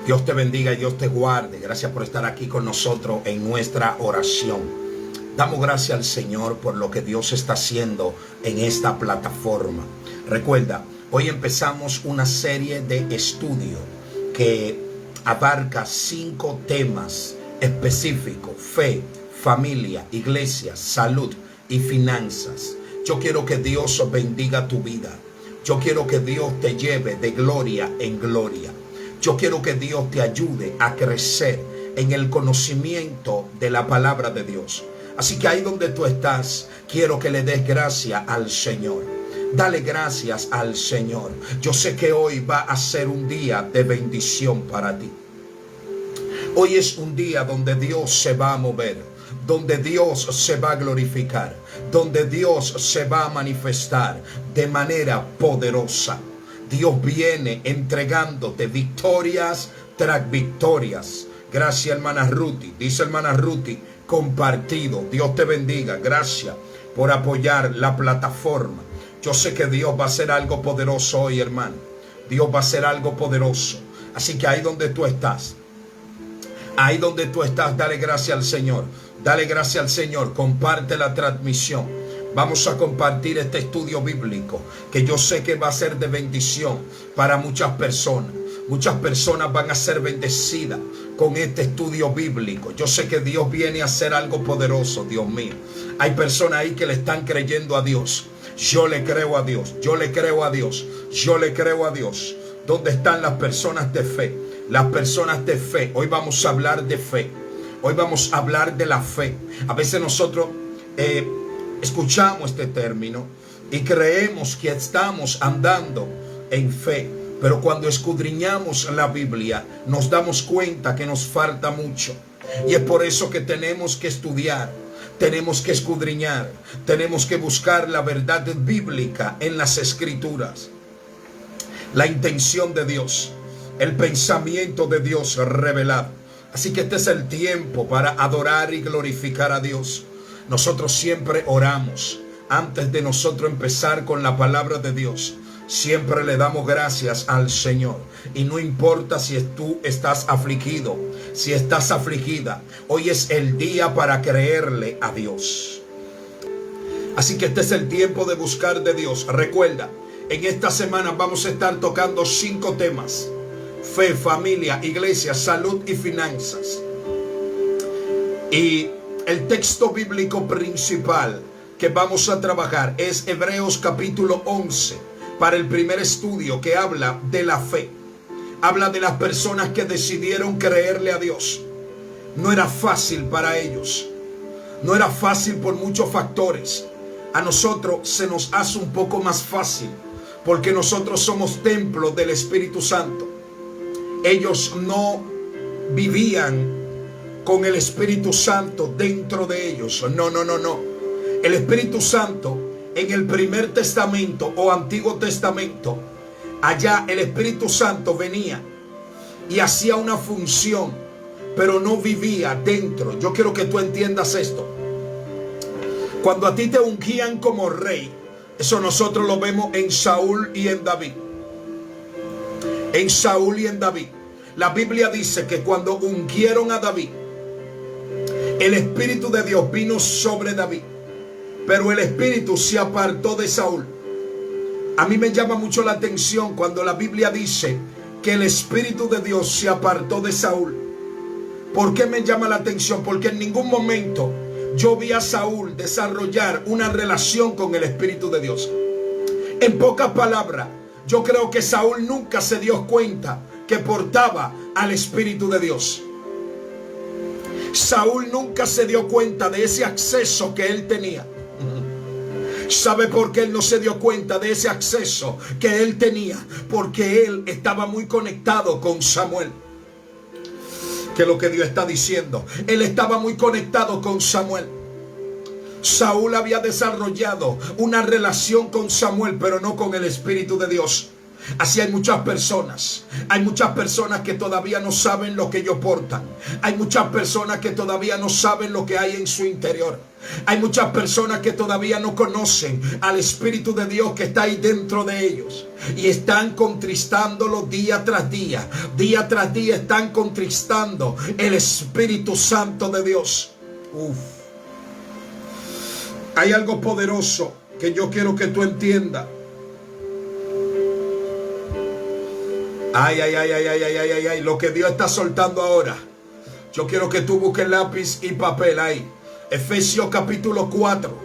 Dios te bendiga y Dios te guarde. Gracias por estar aquí con nosotros en nuestra oración. Damos gracias al Señor por lo que Dios está haciendo en esta plataforma. Recuerda, hoy empezamos una serie de estudio que abarca 5 temas específicos: fe, familia, iglesia, salud y finanzas. Yo quiero que Dios bendiga tu vida. Yo quiero que Dios te lleve de gloria en gloria. Yo quiero que Dios te ayude a crecer en el conocimiento de la palabra de Dios. Así que ahí donde tú estás, quiero que le des gracias al Señor. Dale gracias al Señor. Yo sé que hoy va a ser un día de bendición para ti. Hoy es un día donde Dios se va a mover, donde Dios se va a glorificar, donde Dios se va a manifestar de manera poderosa. Dios viene entregándote victorias tras victorias. Gracias, hermana Ruti. Dice hermana Ruti, compartido. Dios te bendiga. Gracias por apoyar la plataforma. Yo sé que Dios va a hacer algo poderoso hoy, hermano. Dios va a hacer algo poderoso. Así que ahí donde tú estás, dale gracias al Señor. Dale gracias al Señor. Comparte la transmisión. Vamos a compartir este estudio bíblico que yo sé que va a ser de bendición para muchas personas. Muchas personas van a ser bendecidas con este estudio bíblico. Yo sé que Dios viene a hacer algo poderoso, Dios mío. Hay personas ahí que le están creyendo a Dios. Yo le creo a Dios. Yo le creo a Dios. Yo le creo a Dios. ¿Dónde están las personas de fe? Las personas de fe. Hoy vamos a hablar de fe. Hoy vamos a hablar de la fe. A veces nosotros escuchamos este término y creemos que estamos andando en fe, pero cuando escudriñamos la Biblia nos damos cuenta que nos falta mucho, y es por eso que tenemos que estudiar, tenemos que escudriñar, tenemos que buscar la verdad bíblica en las Escrituras, la intención de Dios, el pensamiento de Dios revelado. Así que este es el tiempo para adorar y glorificar a Dios. Nosotros siempre oramos antes de nosotros empezar con la palabra de Dios. Siempre le damos gracias al Señor. Y no importa si tú estás afligido, si estás afligida, hoy es el día para creerle a Dios. Así que este es el tiempo de buscar de Dios. Recuerda, en esta semana vamos a estar tocando 5 temas: fe, familia, iglesia, salud y finanzas. Y el texto bíblico principal que vamos a trabajar es Hebreos capítulo 11 para el primer estudio, que habla de la fe. Habla de las personas que decidieron creerle a Dios. No era fácil para ellos. No era fácil por muchos factores. A nosotros se nos hace un poco más fácil porque nosotros somos templo del Espíritu Santo. Ellos no vivían con el Espíritu Santo dentro de ellos. No. El Espíritu Santo en el primer testamento o Antiguo Testamento, allá el Espíritu Santo venía y hacía una función, pero no vivía dentro. Yo quiero que tú entiendas esto. Cuando a ti te ungían como rey, eso nosotros lo vemos en Saúl y en David. En Saúl y en David. La Biblia dice que cuando ungieron a David, el Espíritu de Dios vino sobre David, pero el Espíritu se apartó de Saúl. A mí me llama mucho la atención cuando la Biblia dice que el Espíritu de Dios se apartó de Saúl. ¿Por qué me llama la atención? Porque en ningún momento yo vi a Saúl desarrollar una relación con el Espíritu de Dios. En pocas palabras, yo creo que Saúl nunca se dio cuenta que portaba al Espíritu de Dios. Saúl nunca se dio cuenta de ese acceso que él tenía. ¿Sabe por qué él no se dio cuenta de ese acceso que él tenía? Porque él estaba muy conectado con Samuel. ¿Qué es lo que Dios está diciendo? Él estaba muy conectado con Samuel. Saúl había desarrollado una relación con Samuel, pero no con el Espíritu de Dios. Así hay muchas personas. Hay muchas personas que todavía no saben lo que ellos portan. Hay muchas personas que todavía no saben lo que hay en su interior. Hay muchas personas que todavía no conocen al Espíritu de Dios que está ahí dentro de ellos. Y están contristándolo día tras día. Día tras día están contristando el Espíritu Santo de Dios. Hay algo poderoso que yo quiero que tú entiendas. Ay, lo que Dios está soltando ahora. Yo quiero que tú busques lápiz y papel ahí. Efesios capítulo 4.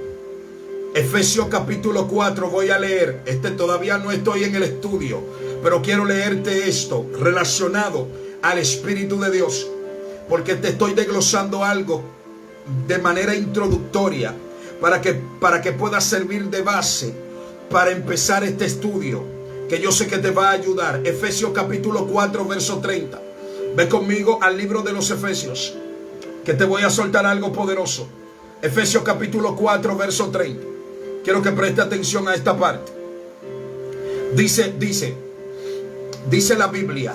Efesios capítulo 4 voy a leer. Todavía no estoy en el estudio, pero quiero leerte esto relacionado al Espíritu de Dios, porque te estoy desglosando algo de manera introductoria para que pueda servir de base para empezar este estudio, que yo sé que te va a ayudar. Efesios capítulo 4 verso 30. Ve conmigo al libro de los Efesios, que te voy a soltar algo poderoso. Efesios capítulo 4 verso 30. Quiero que preste atención a esta parte. Dice la Biblia,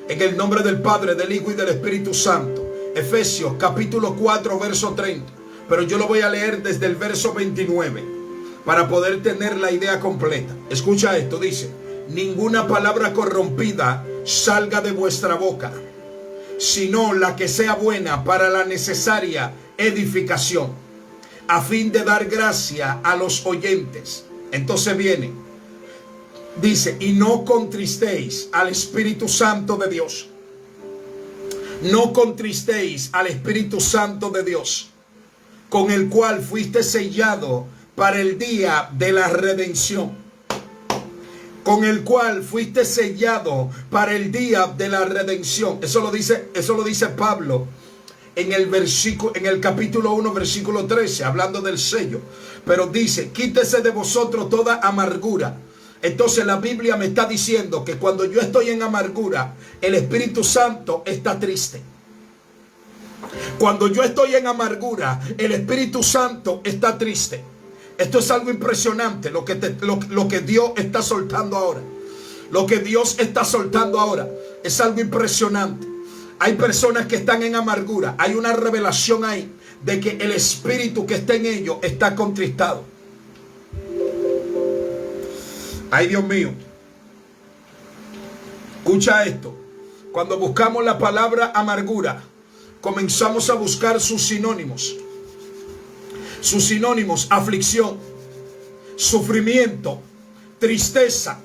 en el nombre del Padre, del Hijo y del Espíritu Santo. Efesios capítulo 4 verso 30. Pero yo lo voy a leer desde el verso 29 para poder tener la idea completa. Escucha esto, dice: ninguna palabra corrompida salga de vuestra boca, sino la que sea buena para la necesaria edificación, a fin de dar gracia a los oyentes. Entonces dice, y no contristéis al Espíritu Santo de Dios. No contristéis al Espíritu Santo de Dios, con el cual fuiste sellado para el día de la redención. Con el cual fuiste sellado para el día de la redención. Eso lo dice Pablo en el capítulo 1 versículo 13, hablando del sello. Pero dice, quítese de vosotros toda amargura. Entonces la Biblia me está diciendo que cuando yo estoy en amargura, el Espíritu Santo está triste. Cuando yo estoy en amargura, el Espíritu Santo está triste. Esto es algo impresionante, lo que Dios está soltando ahora. Lo que Dios está soltando ahora es algo impresionante. Hay personas que están en amargura. Hay una revelación ahí de que el espíritu que está en ellos está contristado. Ay, Dios mío. Escucha esto. Cuando buscamos la palabra amargura, comenzamos a buscar sus sinónimos. Sus sinónimos: aflicción, sufrimiento, tristeza.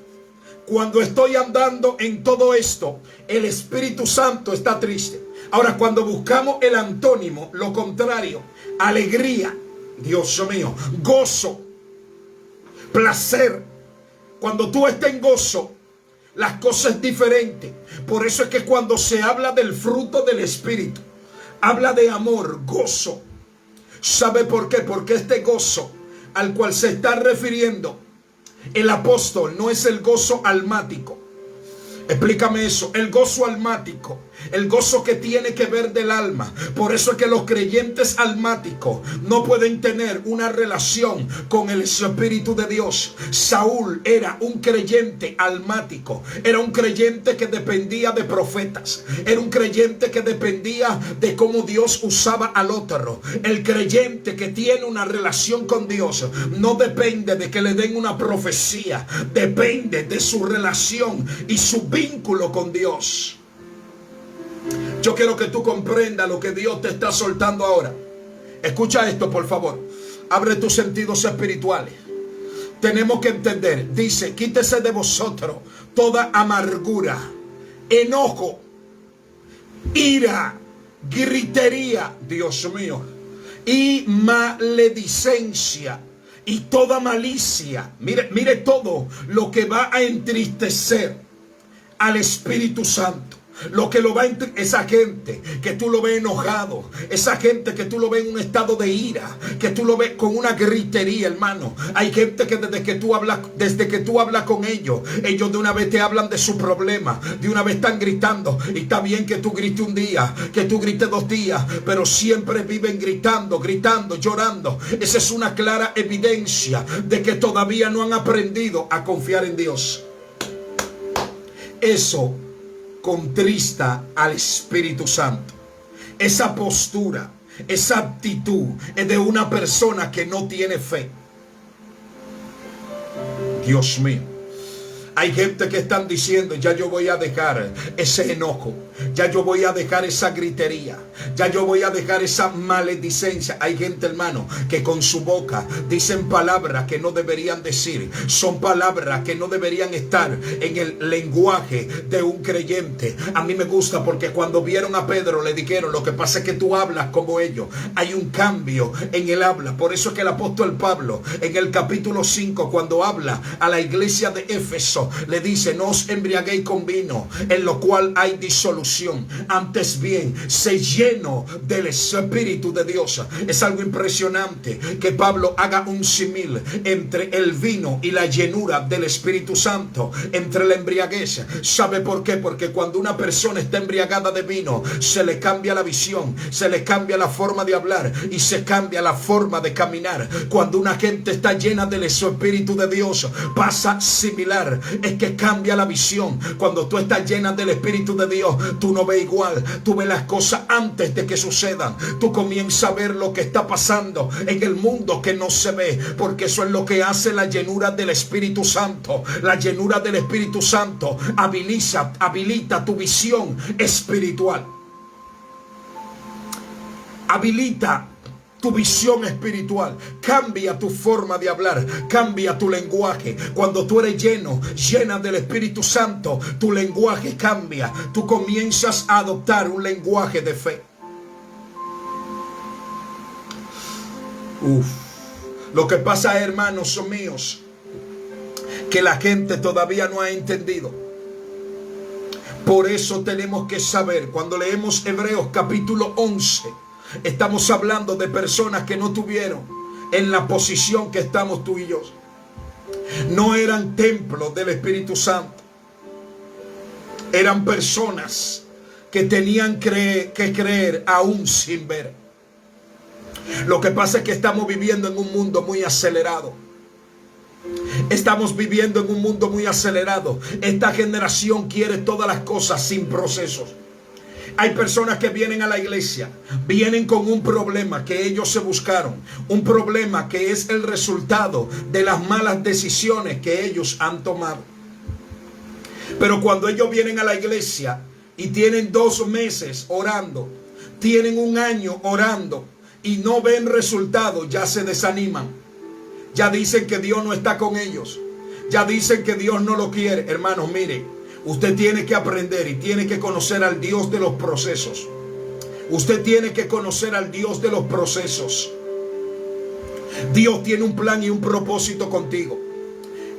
Cuando estoy andando en todo esto, el Espíritu Santo está triste. Ahora, cuando buscamos el antónimo, lo contrario: alegría, Dios mío, gozo, placer. Cuando tú estás en gozo, las cosas es diferente. Por eso es que cuando se habla del fruto del Espíritu, habla de amor, gozo. ¿Sabe por qué? Porque este gozo al cual se está refiriendo el apóstol no es el gozo almático. Explícame eso. El gozo almático, el gozo que tiene que ver del alma. Por eso es que los creyentes almáticos no pueden tener una relación con el Espíritu de Dios. Saúl era un creyente almático. Era un creyente que dependía de profetas. Era un creyente que dependía de cómo Dios usaba al otro. El creyente que tiene una relación con Dios no depende de que le den una profecía. Depende de su relación y su vínculo con Dios. Yo quiero que tú comprendas lo que Dios te está soltando ahora. Escucha esto, por favor. Abre tus sentidos espirituales. Tenemos que entender. Dice, quítese de vosotros toda amargura, enojo, ira, gritería, Dios mío, y maledicencia y toda malicia. Mire todo lo que va a entristecer al Espíritu Santo. Lo que lo va a esa gente que tú lo ves enojado, esa gente que tú lo ves en un estado de ira, que tú lo ves con una gritería, hermano. Hay gente que desde que tú hablas con ellos de una vez te hablan de su problema, de una vez están gritando. Y está bien que tú grites un día, que tú grites 2 días, pero siempre viven gritando, llorando. Esa es una clara evidencia de que todavía no han aprendido a confiar en Dios. Eso contrista al Espíritu Santo. Esa postura, esa actitud es de una persona que no tiene fe. Dios mío. Hay gente que están diciendo, ya yo voy a dejar ese enojo, ya yo voy a dejar esa gritería, ya yo voy a dejar esa maledicencia. Hay gente, hermano, que con su boca dicen palabras que no deberían decir. Son palabras que no deberían estar en el lenguaje de un creyente. A mí me gusta porque cuando vieron a Pedro le dijeron, lo que pasa es que tú hablas como ellos. Hay un cambio en el habla. Por eso es que el apóstol Pablo en el capítulo 5, cuando habla a la iglesia de Éfeso, le dice, no os embriaguéis con vino, en lo cual hay disolución. Antes bien, sé lleno del Espíritu de Dios. Es algo impresionante que Pablo haga un símil entre el vino y la llenura del Espíritu Santo, entre la embriaguez. ¿Sabe por qué? Porque cuando una persona está embriagada de vino, se le cambia la visión, se le cambia la forma de hablar y se cambia la forma de caminar. Cuando una gente está llena del Espíritu de Dios, pasa similar. Es que cambia la visión. Cuando tú estás llena del Espíritu de Dios, tú no ves igual. Tú ves las cosas antes de que sucedan. Tú comienzas a ver lo que está pasando en el mundo que no se ve, porque eso es lo que hace la llenura del Espíritu Santo. La llenura del Espíritu Santo habilita tu visión espiritual. Habilita tu visión espiritual, cambia tu forma de hablar, cambia tu lenguaje. Cuando tú eres llena del Espíritu Santo, tu lenguaje cambia. Tú comienzas a adoptar un lenguaje de fe. Lo que pasa, hermanos míos, que la gente todavía no ha entendido. Por eso tenemos que saber, cuando leemos Hebreos capítulo 11, estamos hablando de personas que no tuvieron en la posición que estamos tú y yo. No eran templos del Espíritu Santo. Eran personas que tenían que creer aún sin ver. Lo que pasa es que estamos viviendo en un mundo muy acelerado. Estamos viviendo en un mundo muy acelerado. Esta generación quiere todas las cosas sin procesos. Hay personas que vienen a la iglesia, vienen con un problema que ellos se buscaron, un problema que es el resultado de las malas decisiones que ellos han tomado. Pero cuando ellos vienen a la iglesia y tienen 2 meses orando, tienen 1 año orando y no ven resultados, ya se desaniman. Ya dicen que Dios no está con ellos. Ya dicen que Dios no lo quiere. Hermanos, mire. Usted tiene que aprender y tiene que conocer al Dios de los procesos. Usted tiene que conocer al Dios de los procesos. Dios tiene un plan y un propósito contigo.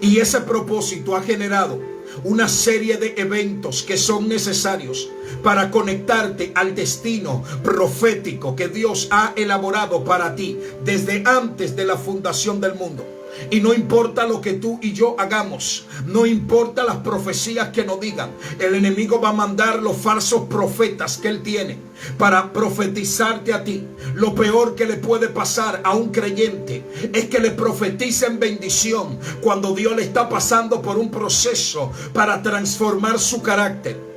Y ese propósito ha generado una serie de eventos que son necesarios para conectarte al destino profético que Dios ha elaborado para ti desde antes de la fundación del mundo. Y no importa lo que tú y yo hagamos, no importa las profecías que nos digan, el enemigo va a mandar los falsos profetas que él tiene para profetizarte a ti. Lo peor que le puede pasar a un creyente es que le profeticen bendición cuando Dios le está pasando por un proceso para transformar su carácter.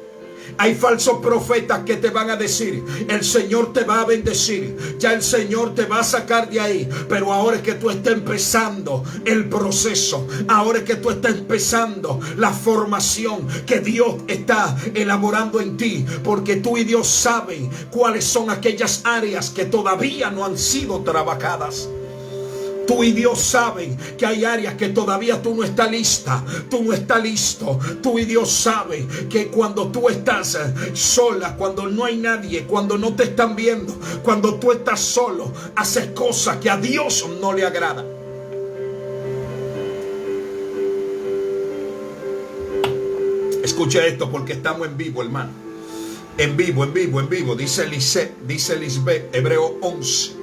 Hay falsos profetas que te van a decir, el Señor te va a bendecir, ya el Señor te va a sacar de ahí, pero ahora es que tú estás empezando el proceso, ahora es que tú estás empezando la formación que Dios está elaborando en ti, porque tú y Dios saben cuáles son aquellas áreas que todavía no han sido trabajadas. Tú y Dios saben que hay áreas que todavía tú no estás lista, tú no estás listo. Tú y Dios saben que cuando tú estás sola, cuando no hay nadie, cuando no te están viendo, cuando tú estás solo, haces cosas que a Dios no le agradan. Escucha esto porque estamos en vivo, hermano. En vivo. Dice Lisbeth, Hebreo 11.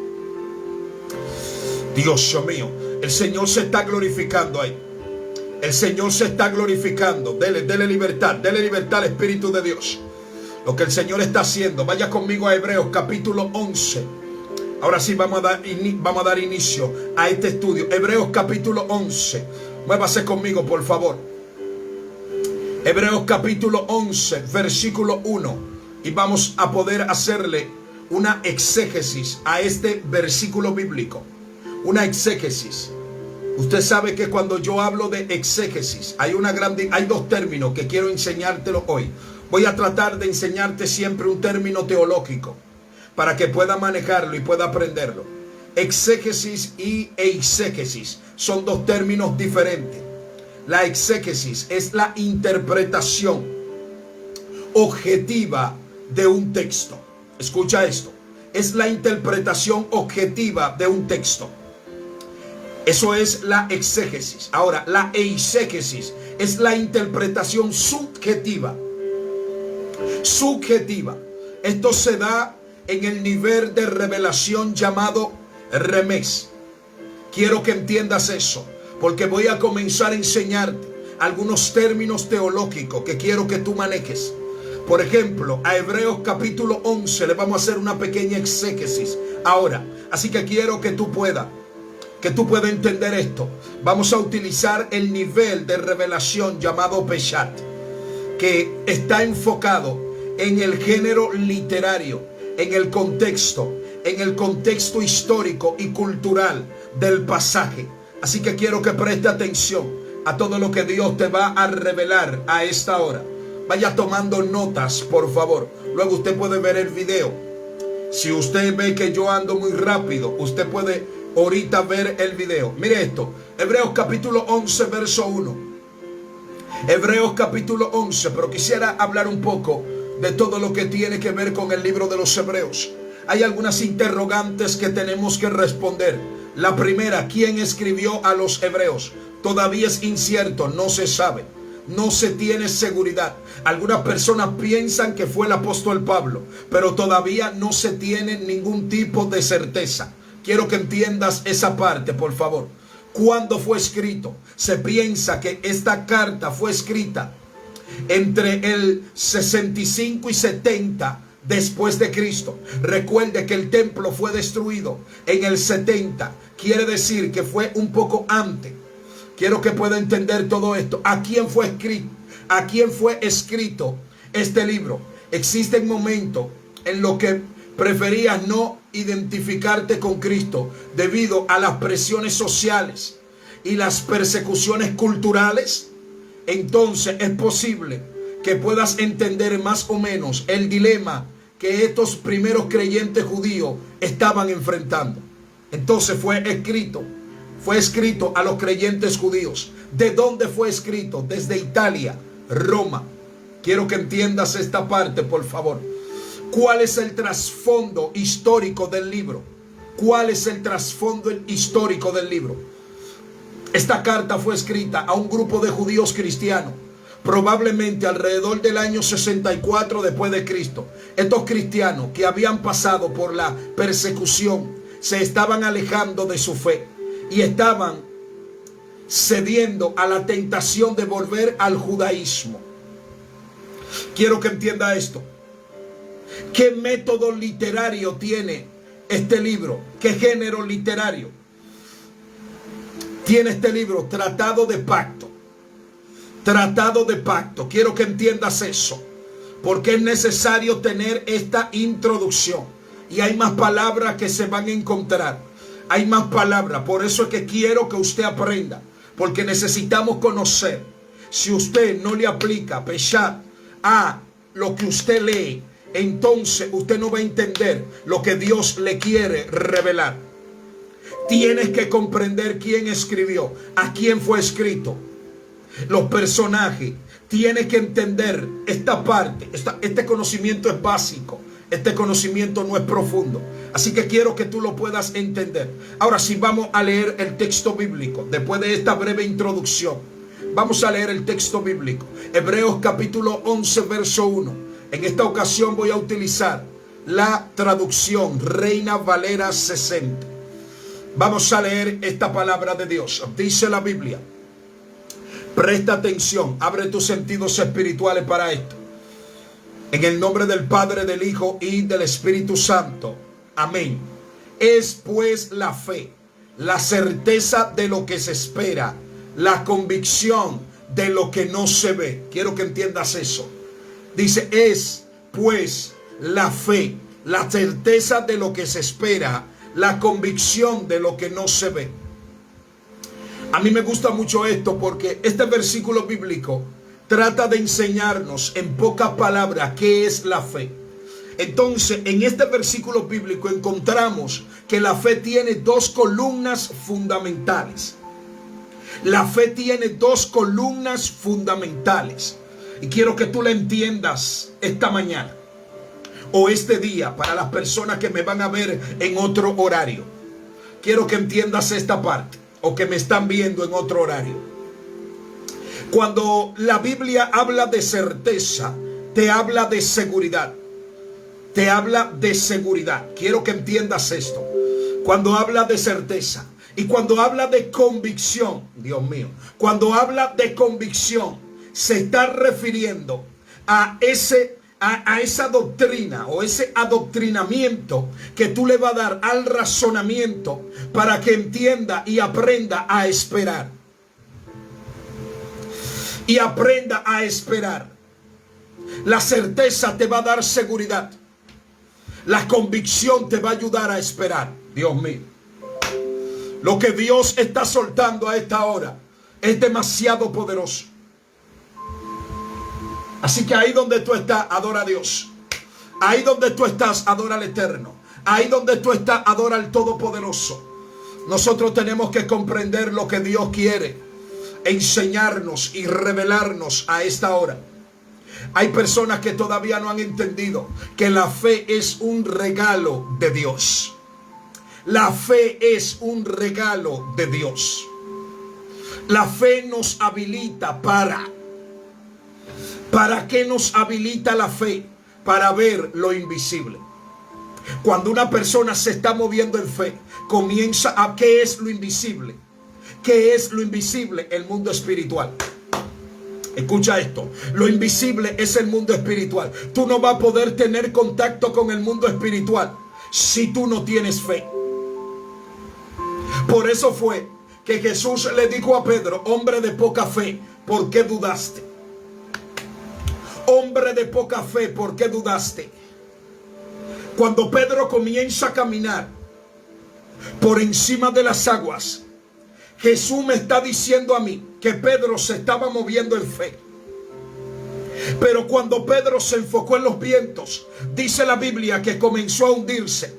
Dios mío, el Señor se está glorificando ahí. El Señor se está glorificando. Dele libertad al Espíritu de Dios. Lo que el Señor está haciendo. Vaya conmigo a Hebreos capítulo 11. Ahora sí vamos a dar inicio a este estudio. Hebreos capítulo 11. Muévase conmigo, por favor. Hebreos capítulo 11, versículo 1. Y vamos a poder hacerle una exégesis a este versículo bíblico. Una exégesis. Usted sabe que cuando yo hablo de exégesis, hay dos términos que quiero enseñártelo hoy. Voy a tratar de enseñarte siempre un término teológico para que pueda manejarlo y pueda aprenderlo. Exégesis y eisegesis son dos términos diferentes. La exégesis es la interpretación objetiva de un texto. Escucha esto. Es la interpretación objetiva de un texto. Eso es la exégesis. Ahora, la eisegesis es la interpretación subjetiva. Subjetiva. Esto se da en el nivel de revelación llamado remés. Quiero que entiendas eso, porque voy a comenzar a enseñarte algunos términos teológicos que quiero que tú manejes. Por ejemplo, a Hebreos capítulo 11 le vamos a hacer una pequeña exégesis ahora. Así que quiero que tú puedas entender esto. Vamos a utilizar el nivel de revelación llamado Peshat, que está enfocado en el género literario, en el contexto histórico y cultural del pasaje. Así que quiero que preste atención a todo lo que Dios te va a revelar a esta hora. Vaya tomando notas, por favor. Luego usted puede ver el video. Si usted ve que yo ando muy rápido, usted puede ahorita ver el video. Mire esto. Hebreos capítulo 11, verso 1. Hebreos capítulo 11. Pero quisiera hablar un poco de todo lo que tiene que ver con el libro de los Hebreos. Hay algunas interrogantes que tenemos que responder. La primera, ¿quién escribió a los Hebreos? Todavía es incierto, no se sabe. No se tiene seguridad. Algunas personas piensan que fue el apóstol Pablo, pero todavía no se tiene ningún tipo de certeza. Quiero que entiendas esa parte, por favor. ¿Cuándo fue escrito? Se piensa que esta carta fue escrita entre el 65 y 70 después de Cristo. Recuerde que el templo fue destruido en el 70. Quiere decir que fue un poco antes. Quiero que pueda entender todo esto. ¿A quién fue escrito? ¿A quién fue escrito este libro? Existen momentos en los que preferías no identificarte con Cristo debido a las presiones sociales y las persecuciones culturales. Entonces es posible que puedas entender más o menos el dilema que estos primeros creyentes judíos estaban enfrentando. Entonces fue escrito a los creyentes judíos. ¿De dónde fue escrito? Desde Italia, Roma. Quiero que entiendas esta parte, por favor. ¿Cuál es el trasfondo histórico del libro? ¿Cuál es el trasfondo histórico del libro? Esta carta fue escrita a un grupo de judíos cristianos, probablemente alrededor del año 64 después de Cristo. Estos cristianos que habían pasado por la persecución se estaban alejando de su fe y estaban cediendo a la tentación de volver al judaísmo. Quiero que entienda esto. ¿Qué método literario tiene este libro? ¿Qué género literario tiene este libro? Tratado de pacto. Tratado de pacto. Quiero que entiendas eso, porque es necesario tener esta introducción. Y hay más palabras que se van a encontrar. Hay más palabras. Por eso es que quiero que usted aprenda, porque necesitamos conocer. Si usted no le aplica Peshat a lo que usted lee, entonces usted no va a entender lo que Dios le quiere revelar. Tienes que comprender quién escribió, a quién fue escrito, los personajes. Tienes que entender esta parte. Este conocimiento es básico. Este conocimiento no es profundo. Así que quiero que tú lo puedas entender. Ahora sí, vamos a leer el texto bíblico. Después de esta breve introducción, vamos a leer el texto bíblico. Hebreos capítulo 11, verso 1. En esta ocasión voy a utilizar la traducción Reina Valera 60. Vamos a leer esta palabra de Dios. Dice la Biblia. Presta atención, abre tus sentidos espirituales para esto. En el nombre del Padre, del Hijo y del Espíritu Santo. Amén. Es pues la fe, la certeza de lo que se espera, la convicción de lo que no se ve. Quiero que entiendas eso. Dice, es pues la fe, la certeza de lo que se espera, la convicción de lo que no se ve. A mí me gusta mucho esto porque este versículo bíblico trata de enseñarnos en pocas palabras qué es la fe. Entonces, en este versículo bíblico encontramos que la fe tiene dos columnas fundamentales. La fe tiene dos columnas fundamentales. Y quiero que tú la entiendas esta mañana o este día para las personas que me van a ver en otro horario. Quiero que entiendas esta parte o que me están viendo en otro horario. Cuando la Biblia habla de certeza, te habla de seguridad. Te habla de seguridad. Quiero que entiendas esto. Cuando habla de certeza y cuando habla de convicción, Dios mío, cuando habla de convicción, se está refiriendo a esa doctrina o ese adoctrinamiento que tú le vas a dar al razonamiento para que entienda y aprenda a esperar. Y aprenda a esperar. La certeza te va a dar seguridad. La convicción te va a ayudar a esperar. Dios mío. Lo que Dios está soltando a esta hora es demasiado poderoso. Así que ahí donde tú estás, adora a Dios. Ahí donde tú estás, adora al Eterno. Ahí donde tú estás, adora al Todopoderoso. Nosotros tenemos que comprender lo que Dios quiere enseñarnos y revelarnos a esta hora. Hay personas que todavía no han entendido que la fe es un regalo de Dios. La fe es un regalo de Dios. La fe nos habilita ¿para qué nos habilita la fe? Para ver lo invisible. Cuando una persona se está moviendo en fe, comienza a ¿qué es lo invisible? ¿Qué es lo invisible? El mundo espiritual. Escucha esto, lo invisible es el mundo espiritual. Tú no vas a poder tener contacto con el mundo espiritual si tú no tienes fe. Por eso fue que Jesús le dijo a Pedro, hombre de poca fe, ¿por qué dudaste? Hombre de poca fe, ¿por qué dudaste? Cuando Pedro comienza a caminar por encima de las aguas, Jesús me está diciendo a mí que Pedro se estaba moviendo en fe. Pero cuando Pedro se enfocó en los vientos, dice la Biblia que comenzó a hundirse.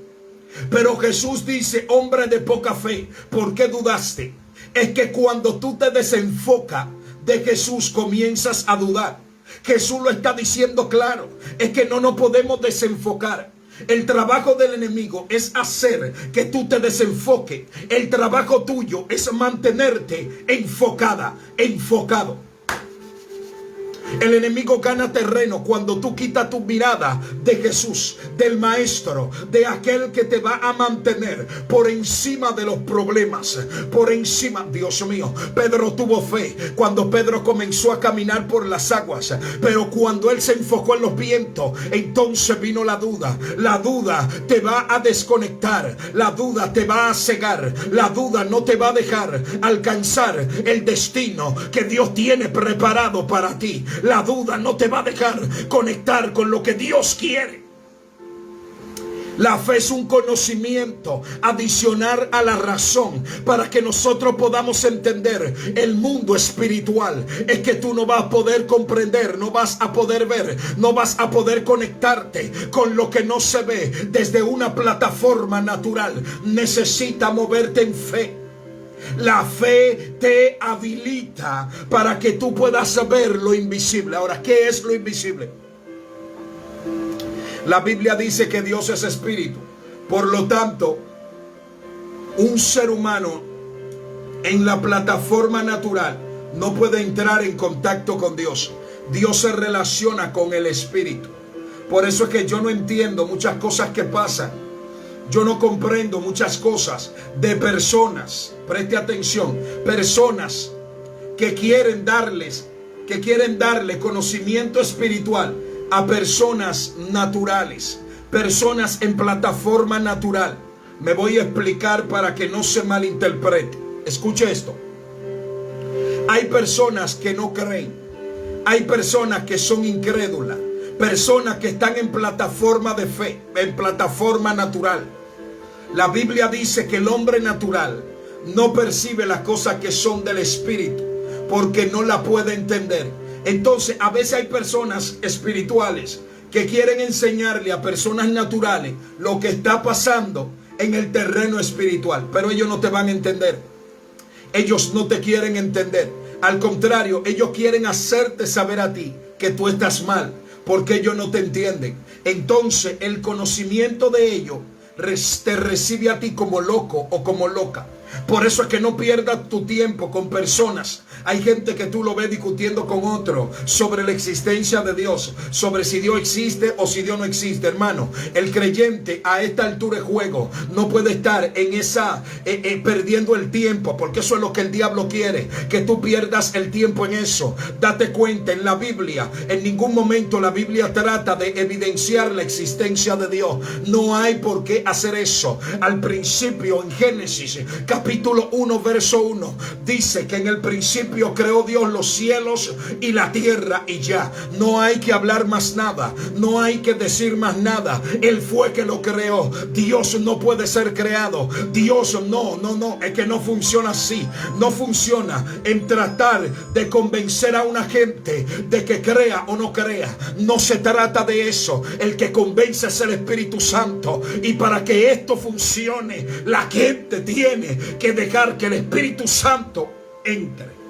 Pero Jesús dice, hombre de poca fe, ¿por qué dudaste? Es que cuando tú te desenfocas de Jesús, comienzas a dudar. Jesús lo está diciendo claro, es que no nos podemos desenfocar. El trabajo del enemigo es hacer que tú te desenfoques. El trabajo tuyo es mantenerte enfocada, enfocado. El enemigo gana terreno cuando tú quitas tu mirada de Jesús, del Maestro, de aquel que te va a mantener por encima de los problemas, por encima. Dios mío, Pedro tuvo fe cuando Pedro comenzó a caminar por las aguas, pero cuando él se enfocó en los vientos, entonces vino la duda. La duda te va a desconectar, la duda te va a cegar, la duda no te va a dejar alcanzar el destino que Dios tiene preparado para ti. La duda no te va a dejar conectar con lo que Dios quiere. La fe es un conocimiento adicional a la razón para que nosotros podamos entender el mundo espiritual. Es que tú no vas a poder comprender, no vas a poder ver, no vas a poder conectarte con lo que no se ve desde una plataforma natural. Necesita moverte en fe. La fe te habilita para que tú puedas ver lo invisible. Ahora, ¿qué es lo invisible? La Biblia dice que Dios es espíritu. Por lo tanto, un ser humano en la plataforma natural no puede entrar en contacto con Dios. Dios se relaciona con el espíritu. Por eso es que yo no entiendo muchas cosas que pasan. Yo no comprendo muchas cosas de personas, preste atención, personas que quieren darle conocimiento espiritual a personas naturales, personas en plataforma natural. Me voy a explicar para que no se malinterprete. Escuche esto. Hay personas que no creen. Hay personas que son incrédulas. Personas que están en plataforma de fe, en plataforma natural. La Biblia dice que el hombre natural no percibe las cosas que son del Espíritu, porque no la puede entender. Entonces, a veces hay personas espirituales que quieren enseñarle a personas naturales lo que está pasando en el terreno espiritual, pero ellos no te van a entender. Ellos no te quieren entender. Al contrario, ellos quieren hacerte saber a ti que tú estás mal, porque ellos no te entienden. Entonces, el conocimiento de ellos te recibe a ti como loco o como loca. Por eso es que no pierdas tu tiempo con personas. Hay gente que tú lo ves discutiendo con otro sobre la existencia de Dios, sobre si Dios existe o si Dios no existe. Hermano, el creyente a esta altura de juego no puede estar en esa perdiendo el tiempo, porque eso es lo que el diablo quiere, que tú pierdas el tiempo en eso. Date cuenta, en la Biblia, en ningún momento la Biblia trata de evidenciar la existencia de Dios. No hay por qué hacer eso. Al principio, en Génesis capítulo 1 verso 1, dice que en el principio creó Dios los cielos y la tierra, y ya no hay que hablar más nada, no hay que decir más nada. Él fue que lo creó. Dios no puede ser creado. Dios no, es que no funciona así. No funciona en tratar de convencer a una gente de que crea o no crea. No se trata de eso. El que convence es el Espíritu Santo, y para que esto funcione, la gente tiene que dejar que el Espíritu Santo entre.